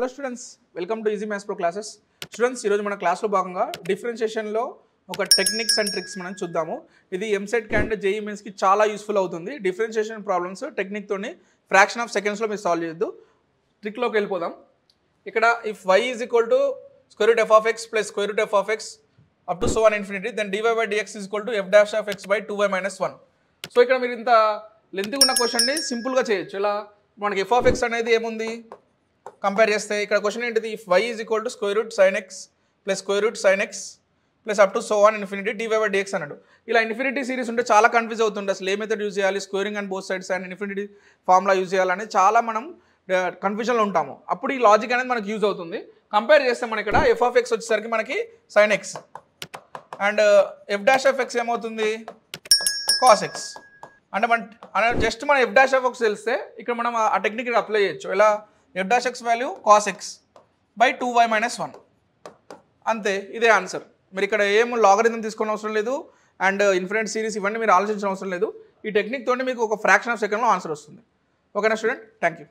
Hello students, welcome to easy maths pro classes. Students, ఈరోజు మన క్లాస్లో భాగంగా డిఫరెన్షియేషన్లో ఒక టెక్నిక్స్ అండ్ ట్రిక్స్ మనం చూద్దాము. ఇది ఎంసెట్ క్యాండిడేట్ జేఈఈ మెయిన్స్కి చాలా యూస్ఫుల్ అవుతుంది. డిఫరెన్షియేషన్ ప్రాబ్లమ్స్ టెక్నిక్తోని ఫ్రాక్షన్ ఆఫ్ సెకండ్స్లో మీరు సాల్వ్ చేయొద్దు. ట్రిక్లోకి వెళ్ళిపోదాం. ఇక్కడ if y is equal to square root f of x plus square root f of x up to so on infinity, then dy by dx is equal to f dash of x by 2y minus 1. So ఇక్కడ మీరు ఇంత length ఉన్న క్వశ్చన్ని సింపుల్గా చేయొచ్చు. ఇలా మనకి F of X అనేది ఏముంది కంపేర్ చేస్తే, ఇక్కడ క్వశ్చన్ ఏంటిది, if y is equal to square route sign X plus square route sign X plus up to so on infinity dy by dx అన్నాడు. ఇలా ఇన్ఫినిటీ సిరీస్ ఉంటే చాలా కన్ఫ్యూజ్ అవుతుంది. అసలు ఏ మెథడ్ యూజ్ చేయాలి, squaring and both sides and infinity formula use చేయాలని చాలా మనం కన్ఫ్యూజన్లో ఉంటాము. అప్పుడు ఈ లాజిక్ అనేది మనకి యూజ్ అవుతుంది. కంపేర్ చేస్తే మన ఇక్కడ ఎఫ్ ఆఫ్ ఎక్స్ వచ్చేసరికి మనకి sign X and F dash of X ఏమవుతుంది కాస్ ఎక్స్. అంటే జస్ట్ మనం ఎఫ్ డాష్ ఆఫ్ ఎక్స్ తెలిస్తే ఇక్కడ మనం ఆ టెక్నిక్ అప్లై చేయొచ్చు. ఎలా, F dash X value cos X by 2y minus 1 అంతే. ఇదే ఆన్సర్. మీరు ఇక్కడ ఏం లాగరిథం తీసుకోవడం అవసరం లేదు అండ్ ఇన్ఫినిట్ సిరీస్ ఇవన్నీ మీరు ఆలోచించడం అవసరం లేదు. ఈ టెక్నిక్ తోటి మీకు ఒక ఫ్రాక్షన్ ఆఫ్ సెకండ్లో ఆన్సర్ వస్తుంది. ఓకేనా స్టూడెంట్, థ్యాంక్ యూ.